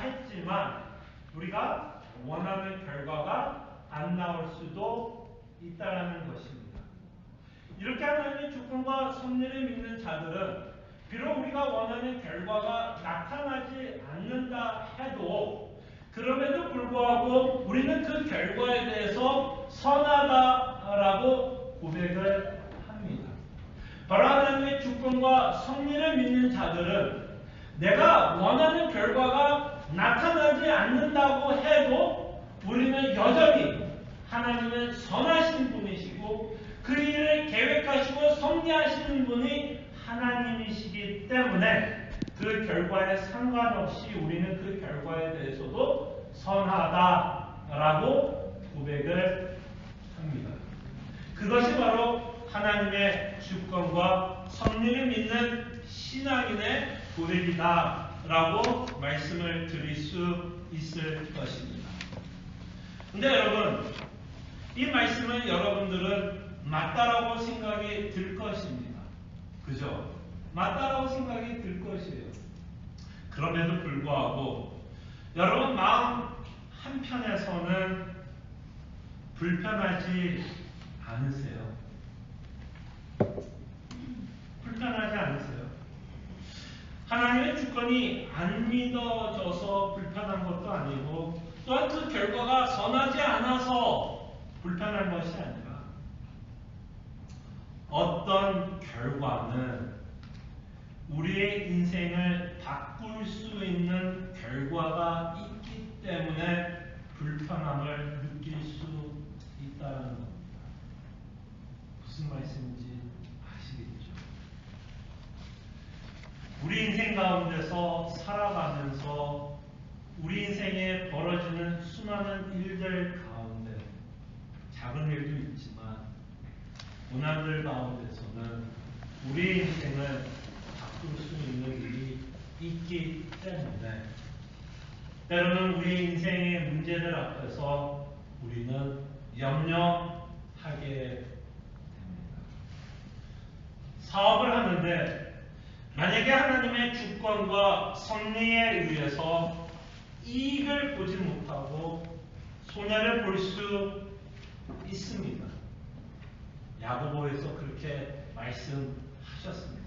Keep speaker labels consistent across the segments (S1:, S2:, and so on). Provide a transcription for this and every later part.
S1: 했지만 우리가 원하는 결과가 안 나올 수도 있다라는 것입니다. 이렇게 하나님의 주권과 섭리를 믿는 자들은 비록 우리가 원하는 결과가 나타나지 않는다 해도 그럼에도 불구하고 우리는 그 결과에 대해서 선하다라고 고백을 합니다. 바로 하나님의 주권과 섭리를 믿는 자들은 내가 원하는 결과가 나타나지 않는다고 해도 우리는 여전히 하나님은 선하신 분이시고 그 일을 계획하시고 섭리하시는 분이 하나님이시기 때문에 그 결과에 상관없이 우리는 그 결과에 대해서도 선하다라고 고백을 합니다. 그것이 바로 하나님의 주권과 섭리를 믿는 신앙인의 고백이다라고 말씀을 드릴 수 있을 것입니다. 근데 여러분, 이 말씀은 여러분들은 맞다라고 생각이 들 것입니다. 그죠? 맞다라고 생각이 들 것이에요. 그럼에도 불구하고 여러분 마음 한편에서는 불편하지 않으세요? 불편하지 않으세요? 하나님의 주권이 안 믿어져서 불편한 것도 아니고 또한 그 결과가 선하지 않아서 불편한 것이 아니라 어떤 결과는 우리의 인생을 바꿀 수 있는 결과가 있기 때문에 불편함을 느낄 수 있다는 겁니다. 무슨 말씀인지 아시겠죠? 우리 인생 가운데서 살아가면서 우리 인생에 벌어지는 수많은 일들 가운데 작은 일도 있지만 고난들 가운데서는 우리 인생을 바꿀 수 있는 일이 있기 때문에 때로는 우리 인생의 문제들 앞에서 우리는 염려하게 됩니다. 사업을 하는데 만약에 하나님의 주권과 섭리에 의해서 이익을 보지 못하고 손해를 볼 수 있습니다. 야고보에서 그렇게 말씀하셨습니다.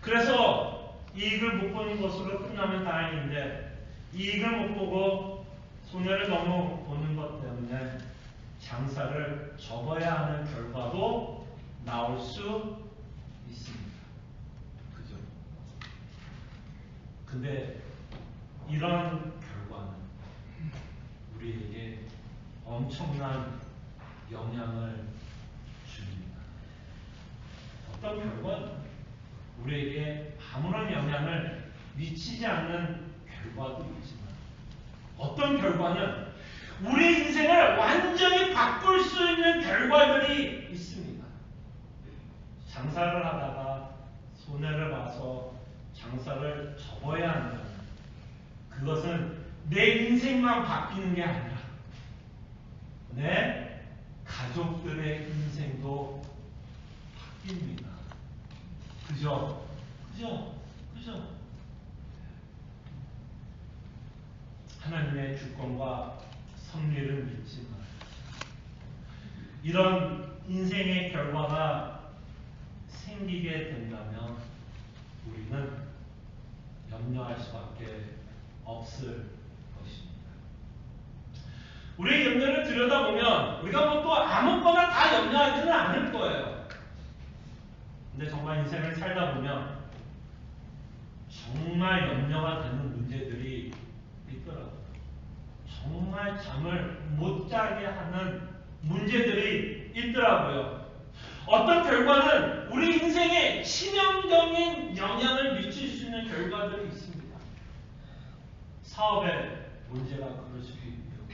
S1: 그래서 이익을 못 보는 것으로 끝나면 다행인데 이익을 못 보고 손해를 너무 보는 것 때문에 장사를 접어야 하는 결과도 나올 수 있습니다. 그죠? 근데 이런 결과는 우리에게 엄청난 영향을 줍니다. 어떤 결과는 우리에게 아무런 영향을 미치지 않는 결과도 있지만 어떤 결과는 우리 인생을 완전히 바꿀 수 있는 결과들이 있습니다. 장사를 하다가 손해를 봐서 장사를 접어야 한다면 그것은 내 인생만 바뀌는 게 아니라 내 가족들의 인생도 바뀝니다. 그죠? 그죠? 그죠? 하나님의 주권과 섭리를 믿지만 이런 인생의 결과가 생기게 된다면 우리는 염려할 수밖에 없을 것입니다. 우리의 염려를 들여다보면 우리가 뭐 또 아무거나 다 염려하지는 않을 거예요. 근데 정말 인생을 살다 보면 정말 염려가 되는 문제들이 있더라고요. 정말 잠을 못 자게 하는 문제들이 있더라고요. 어떤 결과는 우리 인생에 치명적인 영향을 미칠 수 있는 결과들이 있습니다. 사업에 문제가 그럴 수도 있고요.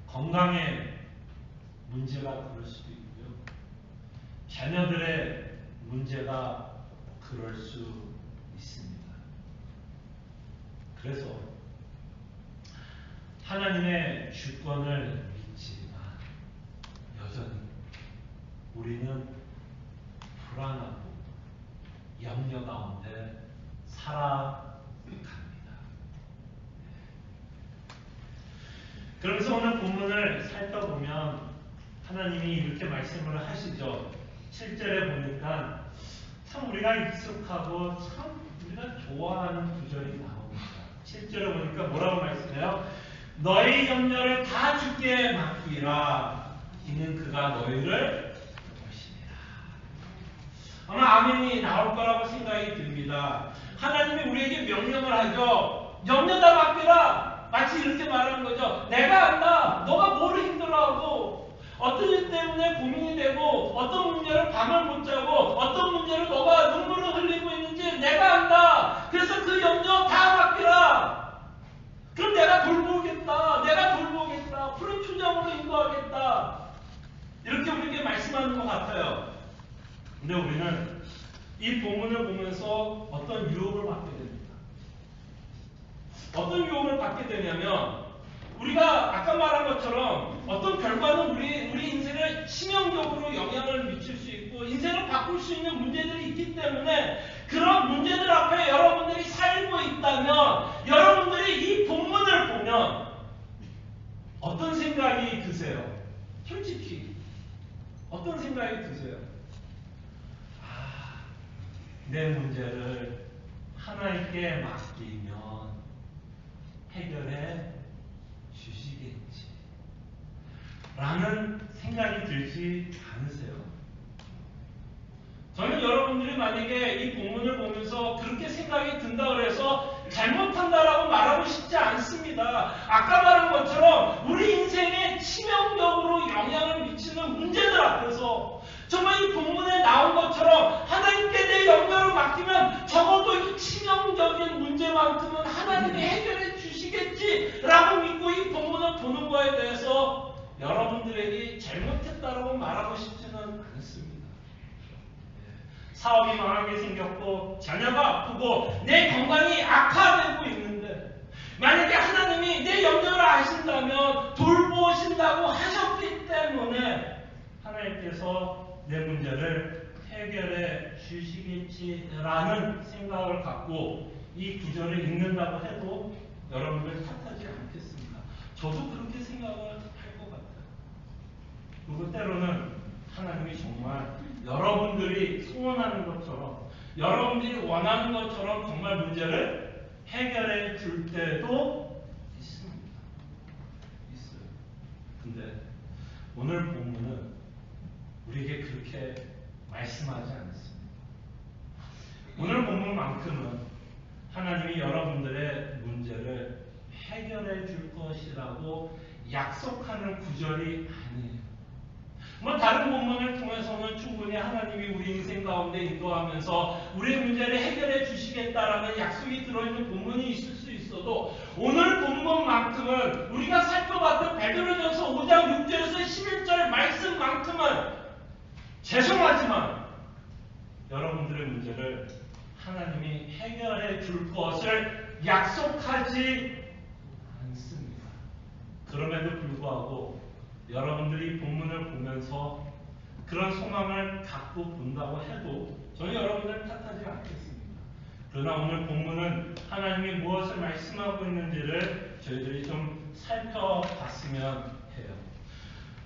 S1: 건강에 문제가 그럴 수도 있고요. 자녀들의 문제가 그럴 수 있습니다. 그래서 하나님의 주권을 믿지만 여전히 우리는 불안하고 염려 가운데 살아갑니다. 그러면서 오늘 본문을 살펴보면 하나님이 이렇게 말씀을 하시죠. 7절에 보니까 참 우리가 익숙하고 참 우리가 좋아하는 구절이 나옵니다. 7절에 보니까 뭐라고 말씀해요? 너희 염려를 다 주께 맡기라. 이는 그가 너희를 도우시리라. 아마 아멘이 나올 거라고 생각이 듭니다. 하나님이 우리에게 명령을 하죠. 염려 다 맡기라. 마치 이렇게 말하는 거죠. 내가 안다. 너가 뭐를 힘들어하고 어떤 일 때문에 고민이 되고 어떤 문제로 밤을 못 자고 어떤 문제로 너가 눈물을 흘리고 있는지 내가 안다. 그래서 그 염려 다 맡기라. 그럼 내가 돌보겠다. 내가 돌보겠다. 푸른 초장으로 인도하겠다. 이렇게 우리에게 말씀하는 것 같아요. 근데 우리는 이 본문을 보면서 어떤 유혹을 받게 됩니다. 어떤 유혹을 받게 되냐면 우리가 아까 말한 것처럼 어떤 결과는 우리 인생을 치명적으로 영향을 미칠 수 있고 인생을 바꿀 수 있는 문제들이 있기 때문에 그런 문제들 앞에 여러분들이 살고 있다면 여러분들이 이 본문을 보면 어떤 생각이 드세요? 솔직히 어떤 생각이 드세요? 내 문제를 하나님께 맡기면 해결해 주시겠지 라는 생각이 들지 않으세요? 저는 여러분들이 만약에 이 본문을 보면서 그렇게 생각이 든다 그래서 잘못한다라고 말하고 싶지 않습니다. 아까 말한 것처럼 우리 인생에 치명적으로 영향을 미치는 문제들 앞에서 정말 이 본문에 나온 것처럼 하나님께 내 염려를 맡기면 적어도 이 치명적인 문제만큼은 하나님이 해결해 주시겠지라고 믿고 이 본문을 보는 거에 대해서 여러분들에게 잘못했다라고 말하고 싶지는 않습니다. 사업이 망하게 생겼고 자녀가 아프고 내 건강이 악화되고 있는데 만약에 하나님이 내 염려를 아신다면 돌보신다고 하셨기 때문에 하나님께서 내 문제를 해결해 주시겠지라는 생각을 갖고 이 구절을 읽는다고 해도 여러분을 탓하지 않겠습니다. 저도 그렇게 생각을 할 것 같아요. 그리고 때로는 하나님이 정말 여러분들이 소원하는 것처럼 여러분들이 원하는 것처럼 정말 문제를 해결해 줄 때도 있습니다. 있어요. 근데 오늘 본문은 우리에게 그렇게 말씀하지 않습니다. 오늘 본문만큼은 하나님이 여러분들의 문제를 해결해 줄 것이라고 약속하는 구절이 아니에요. 다른 본문을 통해서는 충분히 하나님이 우리 인생 가운데 인도하면서 우리의 문제를 해결해 주시겠다라는 약속이 들어있는 본문이 있을 수 있어도 오늘 본문만큼은 우리가 살펴봤던 베드로전서 5장 6절에서 11절 말씀만큼은 죄송하지만 여러분들의 문제를 하나님이 해결해 줄 것을 약속하지 않습니다. 그럼에도 불구하고 여러분들이 본문을 보면서 그런 소망을 갖고 본다고 해도 저는 여러분들을 탓하지 않겠습니다. 그러나 오늘 본문은 하나님이 무엇을 말씀하고 있는지를 저희들이 좀 살펴봤으면 해요.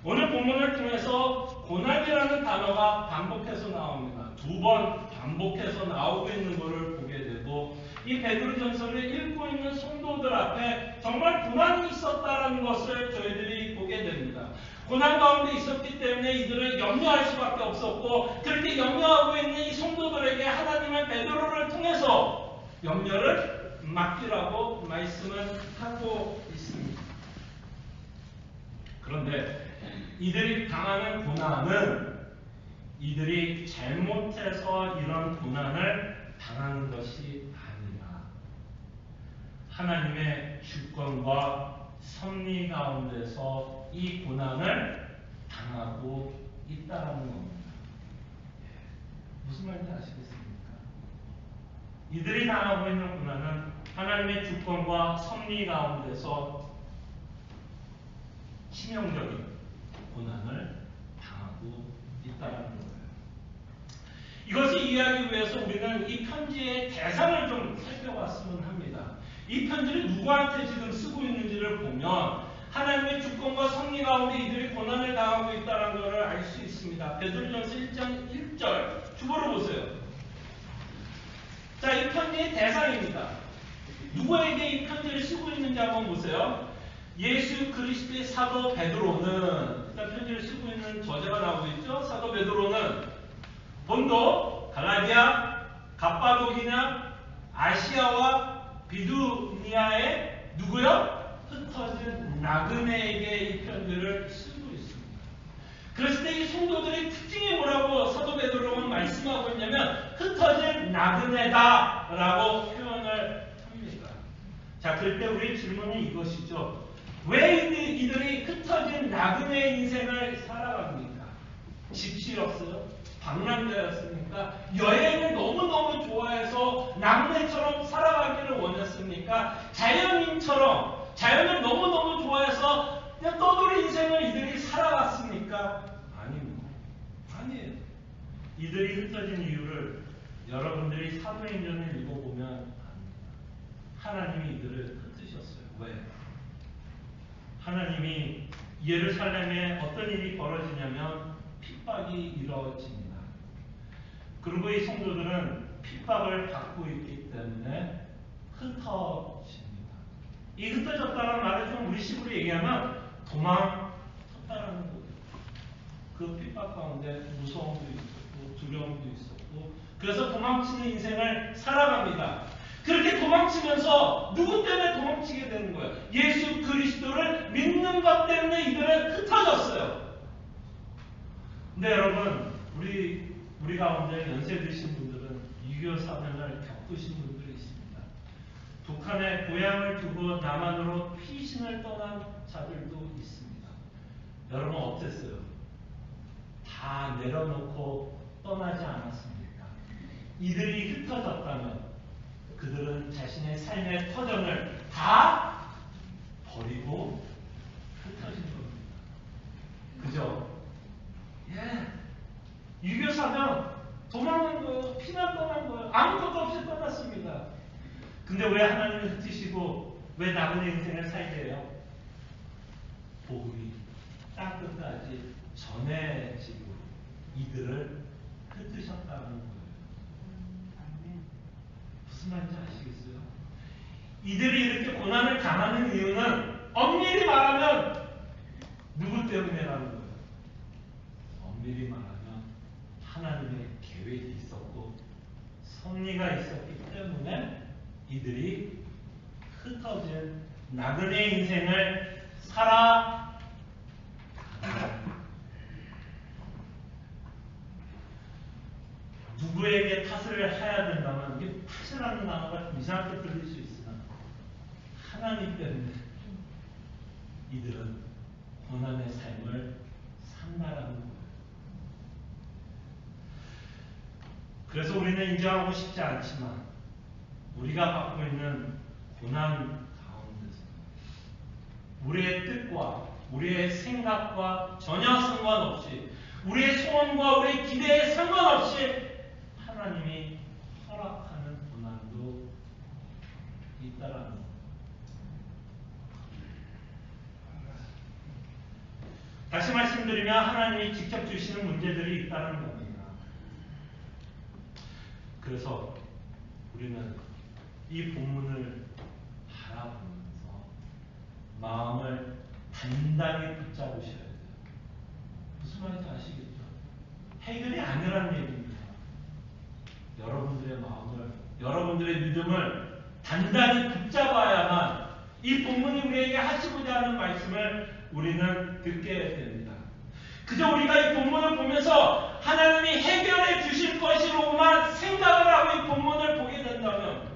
S1: 오늘 본문을 통해서 고난이라는 단어가 반복해서 나옵니다. 2번 반복해서 나오고 있는 것을 보게 되고 이 베드로전서를 읽고 있는 성도들 앞에 정말 고난이 있었다는 것을 저희들이 보게 됩니다. 고난 가운데 있었기 때문에 이들은 염려할 수밖에 없었고 그렇게 염려하고 있는 이 성도들에게 하나님은 베드로를 통해서 염려를 맡기라고 말씀을 하고 있습니다. 그런데 이들이 당하는 고난은 이들이 잘못해서 이런 고난을 당하는 것이 아니라 하나님의 주권과 섭리 가운데서 이 고난을 당하고 있다라는 겁니다. 무슨 말인지 아시겠습니까? 이들이 당하고 있는 고난은 하나님의 주권과 섭리 가운데서 치명적인 고난을 당하고 있다는 거예요. 이것을 이해하기 위해서 우리는 이 편지의 대상을 좀 살펴봤으면 합니다. 이 편지를 누구한테 지금 쓰고 있는지를 보면
S2: 하나님의 주권과 섭리 가운데 이들이 고난을 당하고 있다는 것을 알 수 있습니다. 베드로전서 1장 1절 주보를 보세요. 자, 이 편지의 대상입니다. 누구에게 이 편지를 쓰고 있는지 한번 보세요. 예수 그리스도의 사도 베드로는, 일단 편지를 쓰고 있는 저자가 나오고 있죠. 사도 베드로는 본도, 갈라디아, 갑바도기냐, 아시아와 비두니아의 누구요? 흩어진 나그네에게 이 편지를 쓰고 있습니다. 그랬을 때 이 성도들의 특징이 뭐라고 사도 베드로는 말씀하고 있냐면 흩어진 나그네다라고 표현을 합니다. 자, 그럴 때 우리 질문은 이것이죠. 왜 이들이 흩어진 나그네 인생을 살아갑니까? 집시였어요? 방랑자였습니까? 여행을 너무너무 좋아해서 낙내처럼 살아가기를 원했습니까? 자연인처럼 자연을 너무너무 좋아해서 그냥 떠돌이 인생을 이들이 살아갔습니까? 아닙니다. 아니에요. 이들이 흩어진 이유를 여러분들이 사도행전을 읽어보면 압니다. 하나님이 이들을 흩으셨어요. 왜? 하나님이 예루살렘에 어떤 일이 벌어지냐면 핍박이 이루어집니다. 그리고 이 성도들은 핍박을 받고 있기 때문에 흩어집니다. 이 흩어졌다는 말을 좀 우리식으로 얘기하면 도망쳤다는 거예요. 그 핍박 가운데 무서움도 있었고 두려움도 있었고 그래서 도망치는 인생을 살아갑니다. 그렇게 도망치면서 누구 때문에 도망치게 되는 거예요? 예수 그리스도를 믿는 것 때문에 이들은 흩어졌어요. 근데 여러분, 우리 가운데 연세 드신 분들은 유교 사변을 겪으신 분들이 있습니다. 북한에 고향을 두고 남한으로 피신을 떠난 자들도 있습니다. 여러분 어땠어요? 다 내려놓고 떠나지 않았습니까? 이들이 흩어졌다면 그들은 자신의 삶의 터전을 다 버리고 흩어진 겁니다. 그죠? 예. 유교사면 도망간 거예요. 피난 떠난 거예요. 아무것도 없이 떠났습니다. 근데 왜 하나님을 흩으시고 왜 나그네 인생을 살게 해요? 복음이 땅끝까지 전해지고 이들을 흩으셨다는 거예요. 무슨 말인지 아시겠어요? 이들이 이렇게 고난을 당하는 이유는 엄밀히 말하면 누구 때문에라는 거예요? 엄밀히 말하면 하나님의 계획이 있었고 섭리가 있었기 때문에 이들이 흩어진 나그네 인생을 살아 누구에게 탓을 해야 된다면 이게 탓이라는 단어가 좀 이상하게 들릴 수 있으나 하나님 때문에 이들은 고난의 삶을 산다라는 거예요. 그래서 우리는 인정하고 싶지 않지만 우리가 받고 있는 고난 가운데서 우리의 뜻과 우리의 생각과 전혀 상관없이 우리의 소원과 우리의 기대에 상관없이 하나님이 허락하는 고난도 있다라는 것. 다시 말씀드리면 하나님이 직접 주시는 문제들이 있다는 겁니다. 그래서 우리는 이 본문을 바라보면서 마음을 단단히 붙잡으셔야 돼요. 무슨 말인지 아시겠죠? 해결이 아니라는 얘기입니다. 여러분들의 마음을, 여러분들의 믿음을 단단히 붙잡아야만 이 본문이 우리에게 하시고자 하는 말씀을 우리는 듣게 됩니다. 그저 우리가 이 본문을 보면서 하나님이 해결해 주실 것이로만 생각을 하고 이 본문을 보게 된다면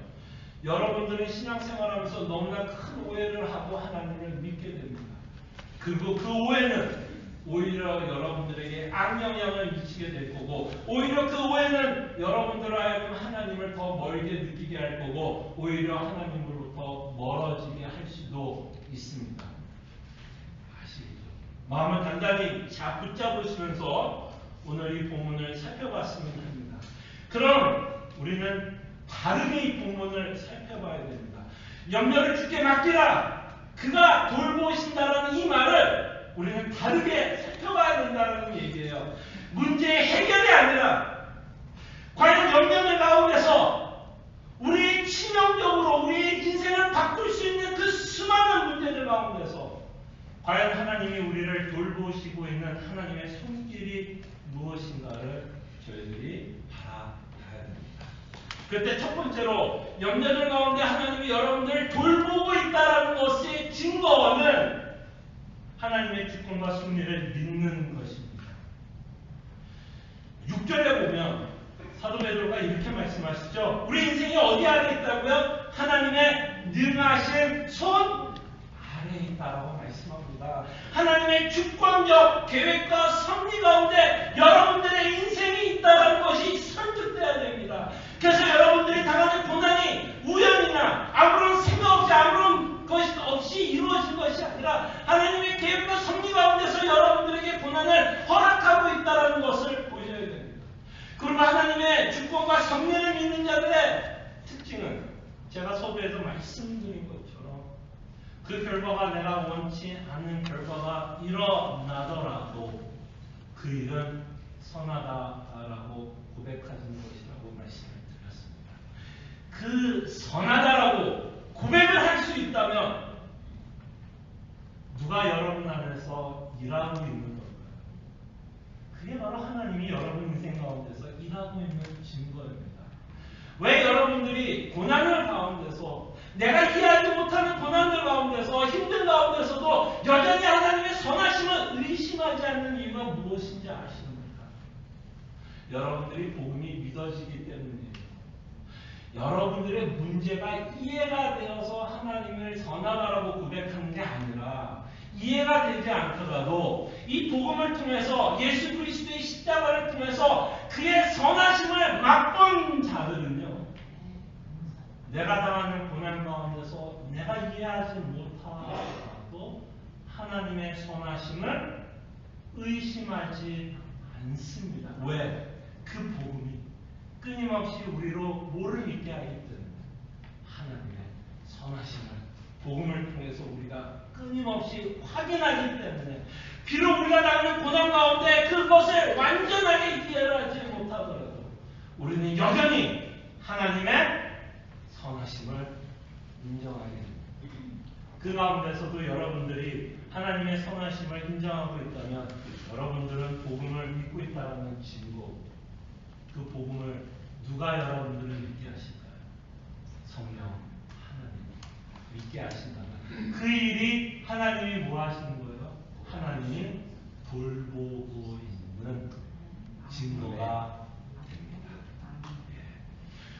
S2: 여러분들은 신앙생활하면서 너무나 큰 오해를 하고 하나님을 믿게 됩니다. 그리고 그 오해는 오히려 여러분들에게 악영향을 미치게 될 거고 오히려 그 오해는 여러분들 하여금 하나님을 더 멀게 느끼게 할 거고 오히려 하나님으로부터 멀어지게 할 수도 있습니다. 아시겠죠? 마음을 단단히 잘 붙잡으시면서 오늘 이 본문을 살펴봤으면 합니다. 그럼 우리는 바르게 이 본문을 살펴봐야 됩니다. 염려를 주께 맡기라. 그가 돌보신다라는 우리는 다르게 살펴봐야 된다는 얘기예요. 문제의 해결이 아니라 과연 영역의 가운데서 우리 치명적으로 우리의 인생을 바꿀 수 있는 그 수많은 문제들 가운데서 과연 하나님이 우리를 돌보시고 있는 하나님의 손길이 무엇인가를 저희들이 바라봐야 됩니다. 그때 첫 번째로 염려들 가운데 하나님이 여러분들을 돌보고 있다는 것의 증거는 하나님의 주권과 승리를 믿는 것입니다. 6절에 보면 사도 베드로가 이렇게 말씀하시죠. 우리 인생이 어디 아래 있다고요? 하나님의 능하신 손 아래에 있다라고 말씀합니다. 하나님의 주권적 계획과 섭리 가운데 여러분들의 인생이 있다는 것이 설득돼야 됩니다. 그래서 여러분들이 당하는 고난이 우연이나 아무런 생각 없이 아무런 것이 없이 이루어진 것이 아니라 하나님의 계획과 섭리 가운데서 여러분들에게 고난을 허락하고 있다는 것을 보셔야 됩니다. 그리고 하나님의 주권과 섭리를 믿는 자들의 특징은 제가 서두에도 말씀드린 것처럼 그 결과가 내가 원치 않은 결과가 일어나더라도 그 일은 선하다라고 고백하는 것이라고 말씀을 드렸습니다. 그 선하다라고 고백을 할 수 있다면 누가 여러분 안에서 일하고 있는 걸까요? 그게 바로 하나님이 여러분 인생 가운데서 일하고 있는 증거입니다. 왜 여러분들이 고난을 가운데서 내가 이해하지 못하는 고난들 가운데서 힘든 가운데서도 여전히 하나님의 선하심을 의심하지 않는 이유가 무엇인지 아십니까? 여러분들이 복음이 믿어지기 때문이에요. 여러분들의 문제가 이해가 되어서 하나님을 선하다라고 고백하는 게 아니라 이해가 되지 않더라도 이 복음을 통해서 예수 그리스도의 십자가를 통해서 그의 선하심을 맛본 자들은요, 내가 당하는 고난 가운데서 내가 이해하지 못하더라도 하나님의 선하심을 의심하지 않습니다. 왜? 그 복음이 끊임없이 우리로 뭐를 믿게 하기 때문에 하나님의 선하심을 복음을 통해서 우리가 끊임없이 확인하기 때문에 비록 우리가 당하는 고난 가운데 그것을 완전하게 이해를 하지 못하더라도 우리는 여전히 하나님의 선하심을 인정하게 됩니다. 그 가운데서도 여러분들이 하나님의 선하심을 인정하고 있다면 여러분들은 복음을 믿고 있다는 증거, 그 복음을 누가 여러분들을 믿게 하실까요? 성령 하나님 믿게 하신다면 그 일이 하나님이 뭐 하시는 거예요? 하나님이 돌보고 있는 증거가 됩니다.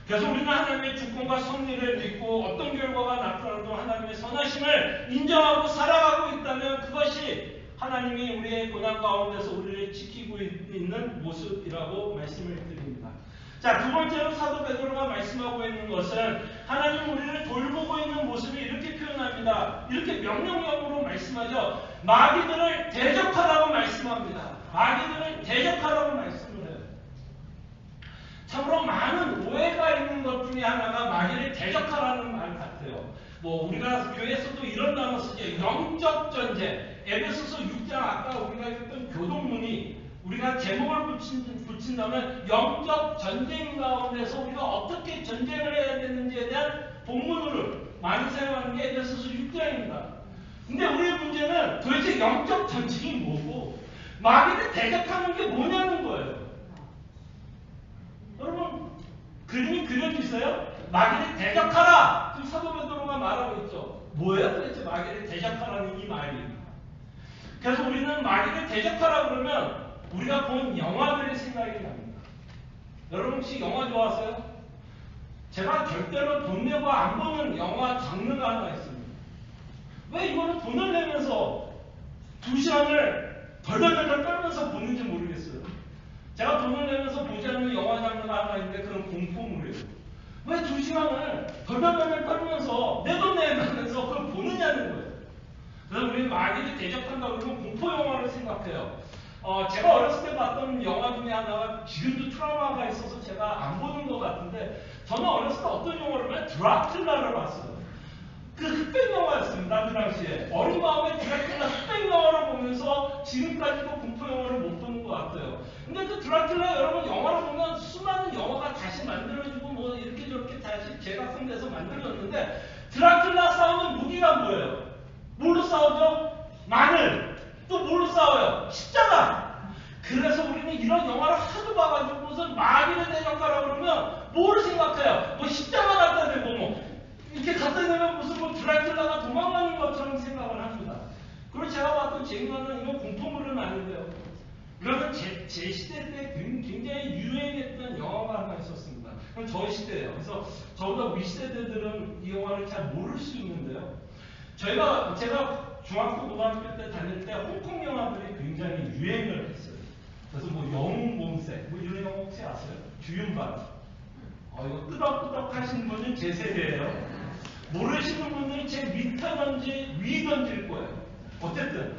S2: 그래서 우리는 하나님의 주권과 섭리를 믿고 어떤 결과가 나타나도 하나님의 선하심을 인정하고 살아가고 있다면 그것이 하나님이 우리의 고난 가운데서 우리를 지키고 있는 모습이라고 말씀을 드립니다. 자, 두 번째로 사도 베드로가 말씀하고 있는 것은 하나님 우리를 돌보고 있는 모습을 이렇게 표현합니다. 이렇게 명령형으로 말씀하죠. 마귀들을 대적하라고 말씀합니다. 마귀들을 대적하라고 말씀을 해요. 참으로 많은 오해가 있는 것 중에 하나가 마귀를 대적하라는 말 같아요. 우리가 교회에서도 이런 단어 쓰죠. 영적 전쟁. 에베소서 6장 아까 우리가 읽었던 교동문이 우리가 제목을 붙인다면 영적 전쟁 가운데서 우리가 어떻게 전쟁을 해야 되는지에 대한 본문으로 많이 사용하는 게 에베소서 6장입니다. 근데 우리의 문제는 도대체 영적 전쟁이 뭐고 마귀를 대적하는 게 뭐냐는 거예요. 여러분 그림이 그려지세요? 마귀를 대적하라! 지금 사도 베드로가 말하고 있죠. 뭐예요 도대체 마귀를 대적하라는 이 말이? 그래서 우리는 마귀를 대적하라 그러면 우리가 본 영화들이 생각이 납니다. 여러분 혹시 영화 좋아하세요? 제가 절대로 돈 내고 안 보는 영화 장르가 하나 있습니다. 왜 이거는 돈을 내면서 2시간을 덜덜덜 떨면서 보는지 모르겠어요. 제가 돈을 내면서 보지 않는 영화 장르가 하나 있는데 그런 공포물이에요. 왜 2시간을 덜덜덜 떨면서 내 돈 내면서 그걸 보느냐는 거예요. 그래서 우리는 마귀를 대적한다 그러면 공포 영화를 생각해요. 제가 어렸을 때 봤던 영화 중에 하나가 지금도 트라우마가 있어서 제가 안 보는 것 같은데 저는 어렸을 때 어떤 영화를 보면 드라큘라를 봤어요. 그 흑백 영화였습니다. 그 당시에 어린 마음에 드라큘라 흑백 영화를 보면서
S3: 쟁여는 이거 공포물은 아닌데요. 이거는 제 시대 때 굉장히 유행했던 영화가 하나 있었습니다. 그건 저희 시대예요. 그래서 저보다 윗세대들은 이 영화를 잘 모를 수 있는데요. 제가 중학교, 고등학교 때 다닐 때 홍콩 영화들이 굉장히 유행을 했어요. 그래서 뭐 영웅본색, 뭐 이런 영화 혹시 아세요? 주윤발. 이거 끄덕끄덕 하시는 분은 제 세대예요. 모르시는 분들은 제 밑에 위 던질 거예요. 어쨌든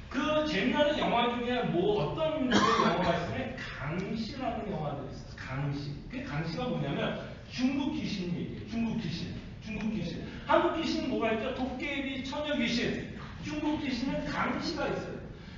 S3: 그 재미나는 영화 중에 뭐 어떤 영화가 있으면 강시라는 영화들이 있어요. 강시. 그 강시가 뭐냐면 중국 귀신 얘기예요. 중국 귀신. 한국 귀신은 뭐가 있죠? 도깨비, 처녀 귀신. 중국 귀신은 강시가 있어요.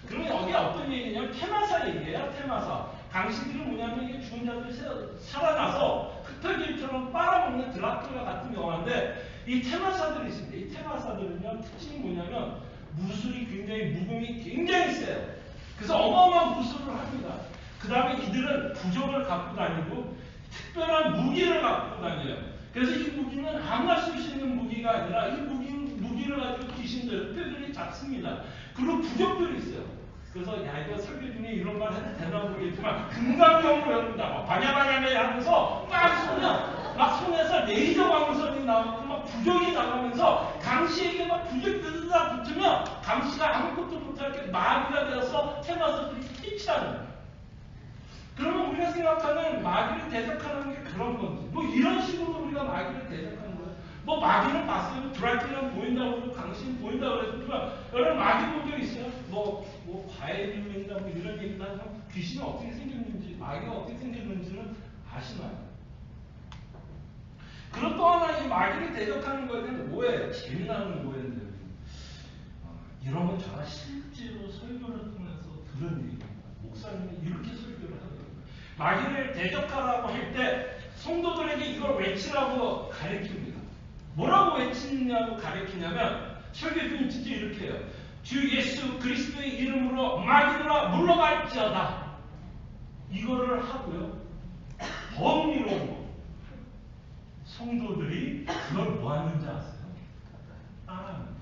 S3: 그러면 여기 어떤 얘기냐면 테마사 얘기예요. 테마사. 강시들은 뭐냐면 이게 죽은 자들이 살아나서 흑털길처럼 빨아먹는 드라큘라 같은 영화인데 이 테마사들이 있습니다. 이 테마사들은요 특징이 뭐냐면 무술이 굉장히 무공이 굉장히 세요. 그래서 어마어마한 무술을 합니다. 그 다음에 이들은 부적을 갖고 다니고 특별한 무기를 갖고 다녀요. 그래서 이 무기는 아무나 쓸 수 있는 무기가 아니라 이 무기를 가지고 귀신들, 흑들이 잡습니다. 그리고 부적들이 있어요. 그래서 야 이거 설교 중에 이런 말 해도 되나 모르겠지만 금강경으로 외웁니다. 막 바냐바냐메 하면서 막 손에서 레이저 광선이 나오고 막 부적이 나가면서 강시에게 막 부적 뜯다 붙으면 강시가 아무것도 못할 게 마귀가 되어서 테마사들이 피치하는 거예요. 그러면 우리가 생각하는 마귀를 대적하는 게 그런 건지 뭐 이런 식으로 우리가 마귀를 대적하는 거예요. 뭐 마귀는 봤어요. 드라큘라는 보인다고 그러고 강신 보인다고 그랬지만 여러분 마귀 본 적 있어요? 뭐 과일 유행이다 뭐 이런 얘기도 하지만 귀신이 어떻게 생겼는지 마귀가 어떻게 생겼는지는 아시나요? 그리고 또 하나 이 마귀를 대적하는 거에 대한 오해, 재미나는 오해인데요. 이런 건 제가 실제로 설교를 통해서 들은 얘기입니다. 목사님이 이렇게 설교를 하더라고요. 마귀를 대적하라고 할 때 성도들에게 이걸 외치라고 가르칩니다. 뭐라고 외치냐고 가르치냐면 설교중에 진짜 이렇게 해요. 주 예수 그리스도의 이름으로 마귀들아 물러갈지어다. 이거를 하고요. 범위로운 거. 성도들이 그걸 뭐 하는지 아세요? 따라합니다.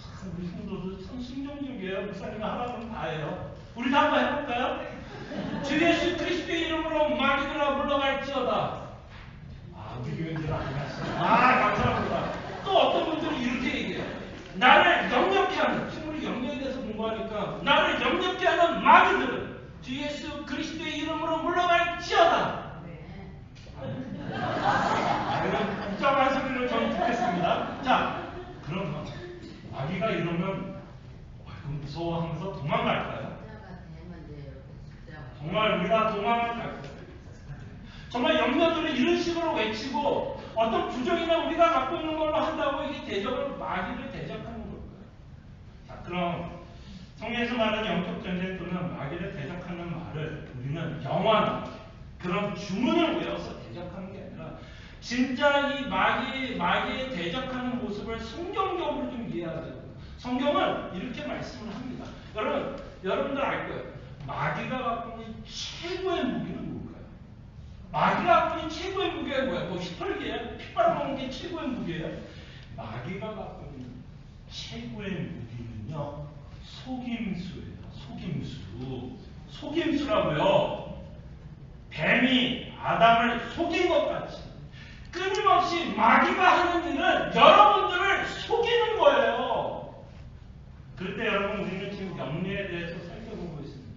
S3: 참 우리 성도들 참 순종적이에요. 목사님이 하라면 다 해요. 우리도 한번 해볼까요? 주 예수 그리스도의 이름으로 마귀들아 물러갈지어다. 우리 교인들은 안 하시죠. 감사합니다. 또 어떤 분들은 이렇게 얘기해요. 나를 역력케 하는, 지금 우리 역력에 대해서 공부하니까 나를 역력케 하는 마귀들은 주 예수 그리스도의 이름으로 물러갈지어다. 이런 복잡한 소리를 저는 듣겠습니다. 자, 그럼 마귀가 이러면 무서워하면서 도망갈까요? 정말 우리가 도망갈까요? 정말 영녀들은 이런 식으로 외치고 어떤 부정이나 우리가 갖고 있는 걸로 한다고 이게 대적을 마귀를 대적하는 걸까요? 자, 그럼 성경에서 말하는 영적 전쟁 또는 마귀를 대적하는 말을 우리는 영원한 그런 주문을 외워서 대적하는 게 아니라 진짜 이 마귀에 대적하는 모습을 성경적으로 좀 이해해야 돼요. 성경은 이렇게 말씀을 합니다. 여러분들 알 거예요. 마귀가 갖고 있는 최고의 무기는 뭘까요? 마귀가 갖고 있는 최고의 무기가 뭐야? 뭐 휘펄기예요? 피 빨아먹는 게 최고의 무기예요? 마귀가 갖고 있는 최고의 무기는요, 속임수예요. 속임수라고요. 뱀이 아담을 속인 것 같이 끊임없이 마귀가 하는 일은 여러분들을 속이는 거예요. 그럴 때 여러분 우리는 지금 염려에 대해서 살펴보고 있습니다.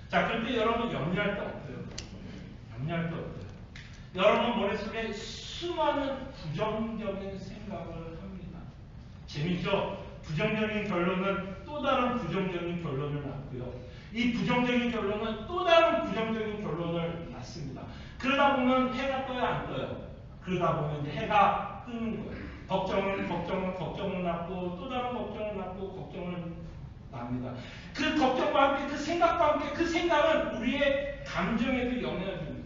S3: 자, 그럴 때 여러분 염려할 때 어때요? 여러분 머릿속에 수많은 부정적인 생각을 합니다. 재밌죠? 부정적인 결론은 또 다른 부정적인 결론을 낳고요. 이 부정적인 결론은 또 다른 부정적인 결론을 낳습니다. 그러다 보면 해가 떠요, 안 떠요? 그러다 보면 이제 해가 뜨는 거예요. 걱정을 낳고 또 다른 걱정을 낳고 걱정을 납니다. 그 걱정과 함께 그 생각과 함께 그 생각은 우리의 감정에도 영향을 줍니다.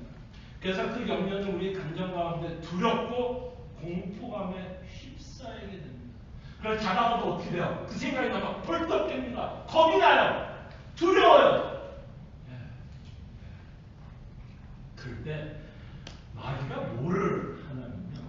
S3: 그래서 그 염려는 우리의 감정 가운데 두렵고 공포감에 휩싸이게 됩니다. 그래서 자다가도 어떻게 돼요? 그 생각이 나면 벌떡 깹니다. 겁이 나요. 두려워요. 그럴 때 마귀가 뭐를 하냐면요.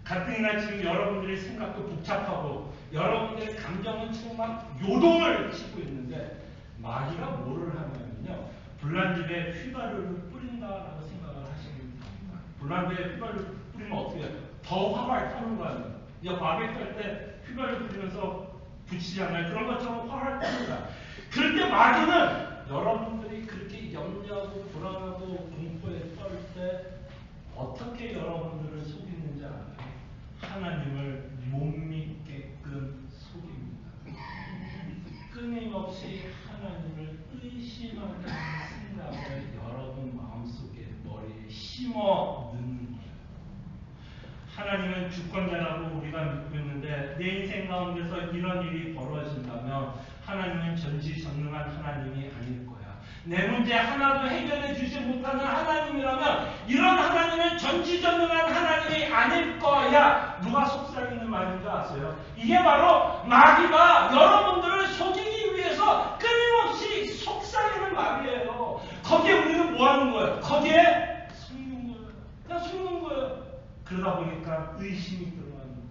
S3: 가뜩이나 지금 여러분들의 생각도 복잡하고 여러분들의 감정은 지금 막 요동을 치고 있는데 마귀가 뭐를 하냐면요.
S2: 불난 집에 휘발유를 뿌린다라고 생각을 하시면 됩니다.
S3: 불난 집에 휘발유 뿌리면 어떻게 해요? 더 화가 타는 거 아니에요? 이제 바베큐 할 때 휘발유 뿌리면서 붙이잖아요. 그런 것처럼 화를 탑니다. 그럴 때 마귀는 여러분들이 그렇게 염려하고 불안하고 공포에 떨 때 어떻게 여러분들을 속이는지 알아요? 하나님을 못 믿게끔 속입니다. 끊임없이 하나님을 의심하는 생각을 여러분 마음속에 머리에 심어 넣는 거예요.
S2: 하나님은 주권자라고 우리가 믿고 있는데 내 인생 가운데서 이런 일이 벌어진다면 하나님은 전지전능한 하나님이 아닐 거야.
S3: 내 문제 하나도 해결해 주지 못하는 하나님이라면 이런 하나님은 전지전능한 하나님이 아닐 거야. 누가 속삭이는 말인 줄 아세요? 이게 바로 마귀가 여러분들을 속이기 위해서 끊임없이 속삭이는 말이에요. 거기에 우리는 뭐 하는 거예요? 거기에 속는 거예요. 그냥 속는 거예요.
S2: 그러다 보니까 의심이 들어가는 거예요.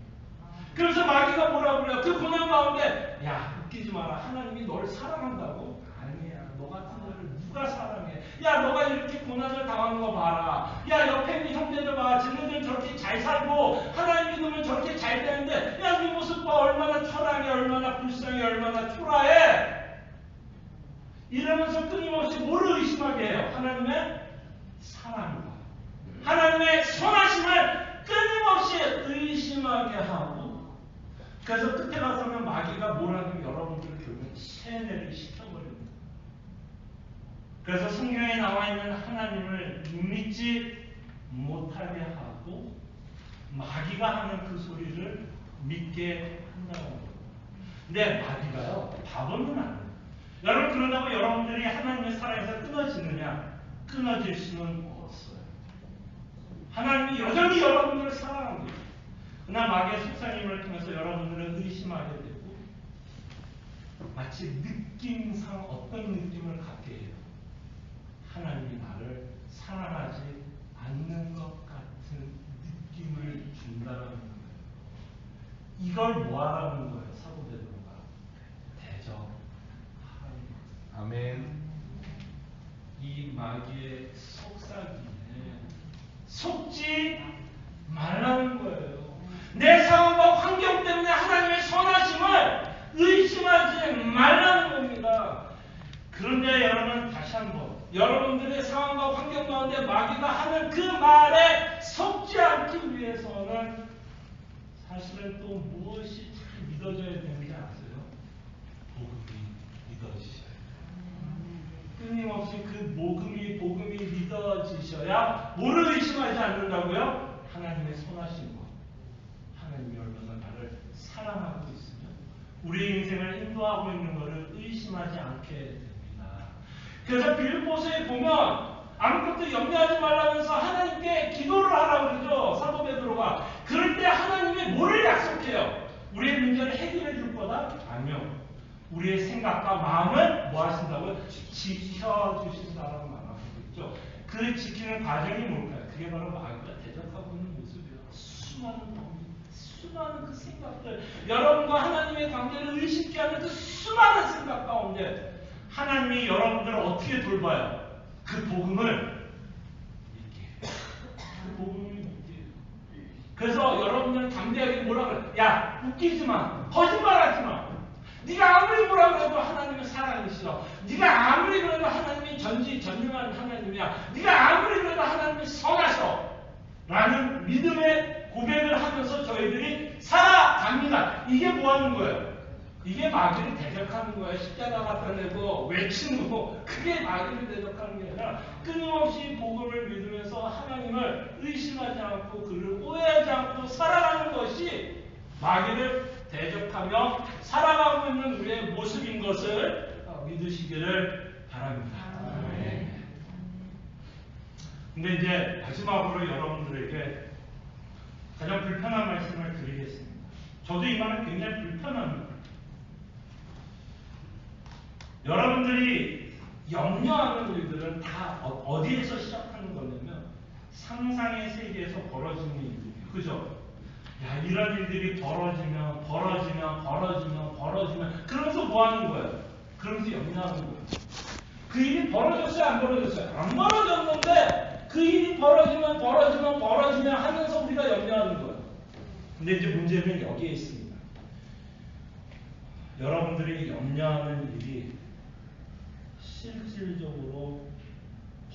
S3: 그래서 마귀가 뭐라고 그래요? 그 고난 가운데 야 웃기지 마라. 하나님이 너를 사랑한다고? 아니야. 너 같은 애를 누가 사랑해? 야 너가 이렇게 고난을 당하는 거 봐라. 야 옆에 있는 형제들 봐. 쟤네들 저렇게 잘 살고 하나님 믿으면 저렇게 잘 되는데 야 네 모습 봐. 얼마나 처량해. 얼마나 불쌍해. 얼마나 초라해. 이러면서 끊임없이 뭐를 의심하게 해요? 하나님의 사랑과 하나님의 선하심을 끊임없이 의심하게 하고 그래서 끝에 가서는 마귀가 뭘 하냐면 여러분들을 결국 세뇌를 시켜버립니다.
S2: 그래서 성경에 나와 있는 하나님을 믿지 못하게 하고 마귀가 하는 그 소리를 믿게 한다는 거예요. 근데 마귀가요 바보는 아니에요. 여러분 그러다고 여러분들이 하나님의 사랑에서 끊어지느냐? 끊어질 수는 없어요.
S3: 하나님이 여전히 여러분들을 사랑합니다.
S2: 그러나 마귀의 속삭임을 통해서 여러분들은 의심하게 되고 마치 느낌상 어떤 느낌을 갖게 해요. 하나님이 나를 사랑하지 않는 것 같은 느낌을 준다는 거예요. 이걸 뭐하라는 거예요? 사도 베드로가 대적하는 거예요.
S4: 아멘.
S3: 이 마귀의 속삭임에 속지 말라는 거예요. 내 상황과 환경 때문에 하나님의 선하심을 의심하지 말라는 겁니다.
S2: 그런데 여러분 다시 한번
S3: 여러분들의 상황과 환경 가운데 마귀가 하는 그 말에 속지 않기 위해서는 사실은 또 무엇이 잘 믿어져야 되는지 아세요? 복음이 믿어지셔야 돼요. 끊임없이 그 복음이 믿어지셔야 뭐를 의심하지 않는다고요? 하나님의 선하심과 하나님이 얼마나 나를 사랑하고 있으면
S2: 우리 인생을 인도하고 있는 것을 의심하지 않게 됩니다.
S3: 그래서 빌립보서에 보면 아무것도 염려하지 말라면서 하나님께 기도를 하라고 그러죠. 사도 베드로가. 그럴 때 하나님이 뭐를 약속해요? 우리의 문제를 해결해 줄 거다? 아니요. 우리의 생각과 마음을 뭐 하신다고요? 지켜주신다라고 말하고 있죠. 그 지키는 과정이 뭘까요? 그게 바로 마귀가 대적하고 있는 모습이에요. 수많은 범위, 수많은 그 생각들, 여러분과 하나님의 관계를 의식케 하는 그 수많은 생각 가운데
S2: 하나님이 여러분들을 어떻게 돌봐요?
S3: 그 복음을 믿게 해요. 그 복음을 믿게 해요. 그래서 여러분들은 담대하게 뭐라 그래? 야, 웃기지 마. 거짓말하지 마. 네가 아무리 뭐라 그래도 하나님은 사랑이시여. 네가 아무리 그래도 하나님이 전지전능한 하나님이야. 네가 아무리 그래도 하나님이 선하셔. 라는 믿음의 고백을 하면서 저희들이 살아갑니다. 이게 뭐 하는 거예요? 이게 마귀를 대적하는 거예요. 십자가 갖다 내고 외치는 거. 그게 마귀를 대적하는 게 아니라 끊임없이 복음을 믿으면서 하나님을 의심하지 않고 그를 오해하지 않고 살아가는 것이 마귀를 대적하며 살아가고 있는 우리의 모습인 것을 믿으시기를 바랍니다.
S2: 근데 이제 마지막으로 여러분들에게 가장 불편한 말씀을 드리겠습니다. 저도 이 말은 굉장히 불편합니다. 여러분들이
S3: 염려하는 일들은 다 어디에서 시작하는 거냐면
S2: 상상의 세계에서 벌어지는 일이에요. 그죠?
S3: 야, 이런 일들이 벌어지면 그러면서 뭐 하는 거예요? 그러면서 염려하는 거예요. 그 일이 벌어졌어요? 안 벌어졌어요? 안 벌어졌는데 그 일이 벌어지면 하면서 우리가 염려하는 거예요. 근데 이제 문제는 여기에 있습니다. 여러분들이 염려하는 일이 실질적으로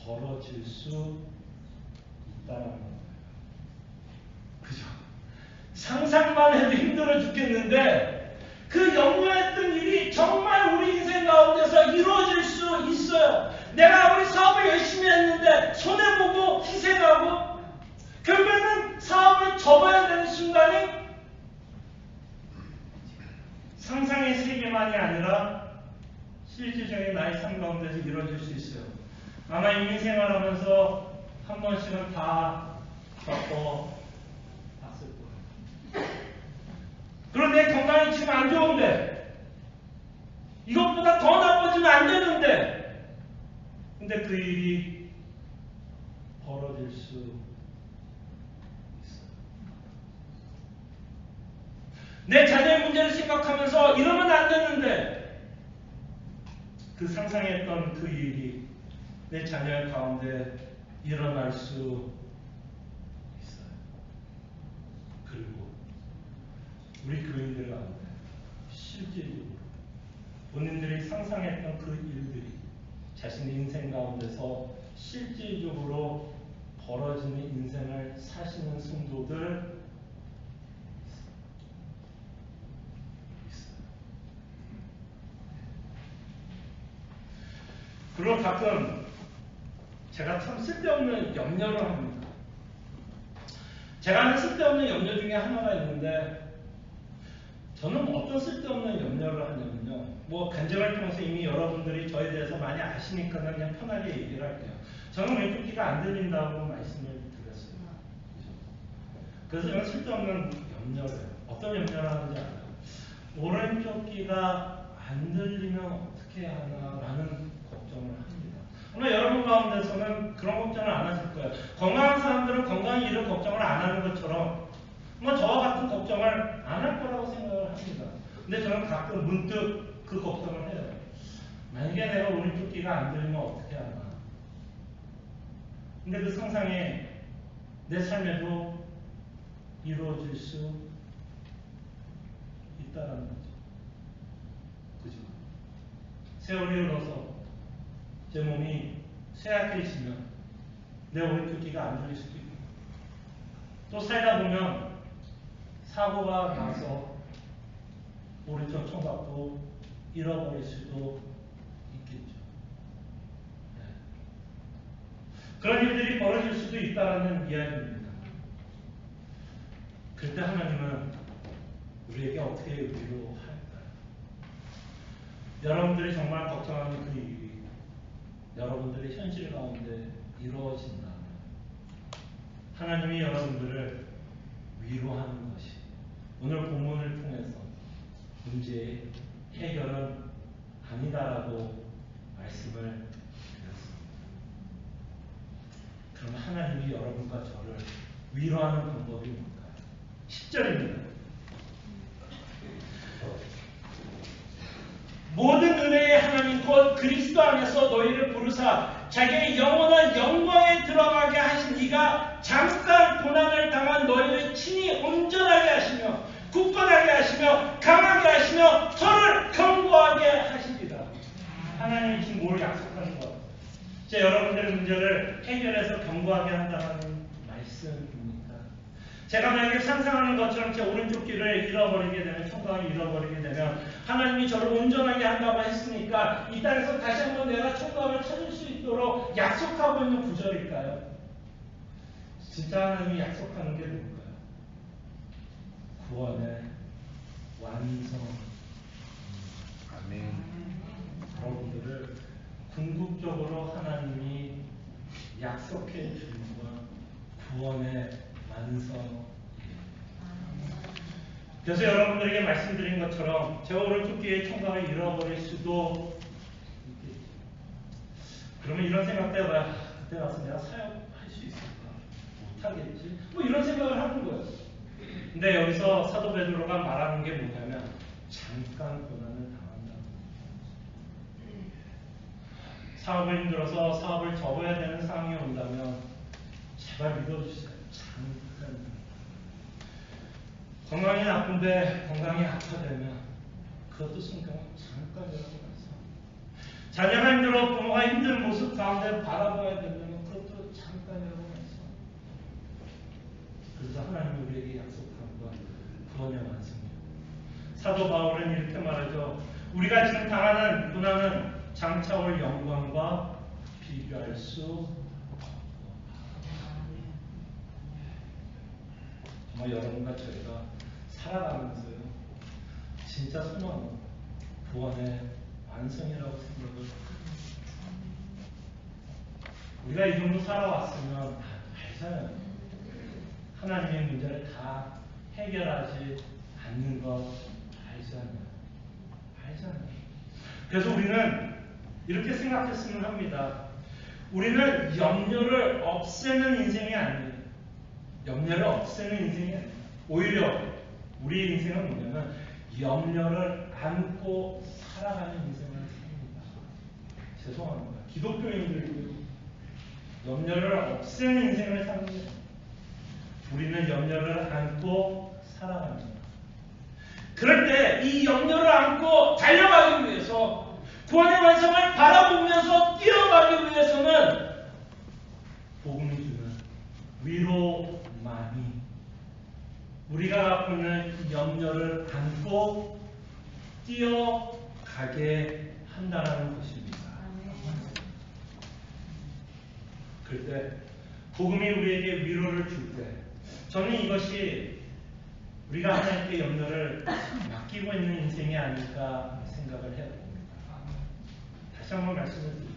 S3: 벌어질 수 있다는 거예요. 그죠? 상상만 해도 힘들어 죽겠는데 그 염려했던 일이 정말 우리 인생 가운데서 이루어질 수 있어요. 내가 아무리 사업을 열심히 했는데 손해보고 희생하고 결국에는 사업을 접어야 되는 순간이
S1: 상상의 세계만이 아니라 실질적인 나의 삶 가운데서 이루어질 수 있어요. 아마 인생생활하면서 한 번씩은 다 겪어봤을 거예요.
S3: 그런데 건강이 지금 안 좋은데 이것보다 더 나빠지면 안 되는데
S1: 근데 그 일이 벌어질 수 있어요.
S3: 내 자녀의 문제를 생각하면서 이러면 안 되는데
S1: 그 상상했던 그 일이 내 자녀 가운데 일어날 수 있어요.
S3: 그리고 우리 교인들 가운데 실질적으로 본인들이 상상했던 그 일들이 자신의 인생 가운데서 실질적으로 벌어지는 인생을 사시는 성도들 있어요. 그리고 가끔 제가 참 쓸데없는 염려를 합니다. 제가 하는 쓸데없는 염려 중에 하나가 있는데 저는 어떤 쓸데없는 염려를 하냐면요. 뭐 간증을 통해서 이미 여러분들이 저에 대해서 많이 아시니까 그냥 편하게 얘기를 할게요. 저는 왼쪽 귀가 안 들린다고 말씀을 드렸어요. 그래서 저는 쓸데없는 염려를 해요. 어떤 염려를 하는지 알아요? 오른쪽 귀가 안 들리면 어떻게 하나라는 걱정을 합니다. 아마 여러분 가운데서는 그런 걱정을 안 하실 거예요. 건강한 사람들은 건강 잃을 걱정을 안 하는 것처럼 뭐 저와 같은 걱정을 안 할 거라고 생각을 합니다. 근데 저는 가끔 문득 그 걱정을 해요. 만약에 내가 오른쪽 귀가 안 들리면 어떻게 하나. 근데 그 상상에 내 삶에도 이루어질 수 있다는 거죠. 그죠? 세월이 흘러서 제 몸이 쇠약해지면 내 오른쪽 귀가 안 들릴 수도 있고 또 살다 보면 사고가 나서 오른쪽 청각도 잃어버릴 수도 있겠죠. 네. 그런 일들이 벌어질 수도 있다는 이야기입니다. 그때 하나님은 우리에게 어떻게 위로할까요? 여러분들이 정말 걱정하는 그 일이 여러분들의 현실 가운데 이루어진다면 하나님이 여러분들을 위로하는 것이 오늘 본문을 통해서 문제의 해결은 아니다라고 말씀을 드렸습니다. 그럼 하나님이 여러분과 저를 위로하는 방법이 뭘까요? 10절입니다. 모든 은혜의 하나님 곧 그리스도 안에서 너희를 부르사 자기의 영원한 영광에 들어가게 하신 이가 잠깐 고난을 당한 너희를 친히 온전하게 하시며 굳건하게 하시며 강하게 하시며 저를 견고하게 하시리라. 하나님이 지금 뭘 약속하는 것? 제 여러분들의 문제를 해결해서 견고하게 한다는 말씀입니까? 제가 만약에 상상하는 것처럼 제 오른쪽 귀를 잃어버리게 되면 청각을 잃어버리게 되면 하나님이 저를 온전하게 한다고 했으니까 이 땅에서 다시 한번 내가 청각을 찾을 수 있도록 약속하고 있는 구절일까요? 진짜 하나님이 약속하는 게 뭘까요? 구원의 완성. 아멘. 여러분들을 궁극적으로 하나님이 약속해 주는 건 구원의 완성. 그래서 여러분들에게 말씀드린 것처럼 제가 오른쪽 귀에 청각을 잃어버릴 수도 있겠죠. 그러면 이런 생각도 해봐요. 그때 가서 내가 사역할 수 있을까? 못하겠지? 뭐 이런 생각을 하는 거예요.
S2: 근데 여기서 사도 베드로가 말하는 게 뭐냐면 잠깐 고난을 당한다는 거예요. 사업을 힘들어서 사업을 접어야 되는 상황이 온다면 제발 믿어주세요. 잠깐. 건강이 나쁜데 건강이 악화되면 그것도 성경은 잠깐이라고 해서 자녀가 힘들어 부모가 힘든 모습 가운데 바라봐야 된다면 그것도 잠깐이라고 해서 그래서 하나님이 우리에게 약속한 건 구원의 완성이에요. 사도 바울은 이렇게 말하죠. 우리가 지금 당하는 고난은 장차 올 영광과 비교할 수 없고 정말 여러분과 저희가 살아가면서요 진짜 소망은 구원의 완성이라고 생각을 합니다. 우리가 이 정도 살아왔으면 알잖아요. 하나님의 문제를 다 해결하지 않는 것 알잖아요. 그래서 우리는 이렇게 생각했으면 합니다. 우리는 염려를 없애는 인생이 아니에요. 염려를 없애는 인생이 아니에요. 오히려 우리의 인생은 뭐냐면 염려를 안고 살아가는 인생을 삽니다. 죄송합니다. 기독교인들도 염려를 없애는 인생을 삽니다. 우리는 염려를 안고 살아갑니다. 그럴 때 이 염려를 안고 달려가기 위해서 구원의 완성을 바라보면서 뛰어가기 위해서는 복음이 주는 위로만이 우리가 갖고 있는 이 염려를 안고 뛰어가게 한다는 것입니다. 그럴 때 복음이 우리에게 위로를 줄 때 저는 이것이 우리가 하나님께 염려를 맡기고 있는 인생이 아닐까 생각을 해봅니다. 다시 한번 말씀을 드릴게요.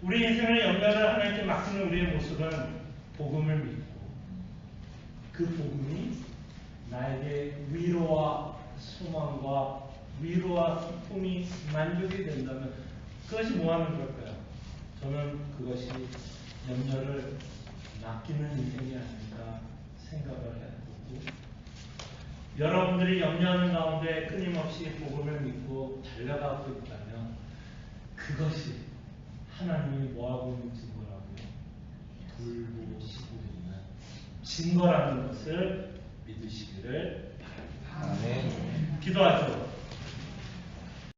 S2: 우리 인생의 염려를 하나님께 맡기는 우리의 모습은 복음을 믿고 그 복음이 나에게 위로와 소망과 위로와 기쁨이 만족이 된다면 그것이 뭐하는 걸까요? 저는 그것이 염려를 맡기는 인생이 아닐까 생각을 해보고 여러분들이 염려하는 가운데 끊임없이 복음을 믿고 달려가고 있다면 그것이 하나님이 뭐하고 있는 증거라고요? 돌보시고 있는 증거라는 것을 믿으시기를 바랍니다.
S4: 아멘.
S2: 기도하죠.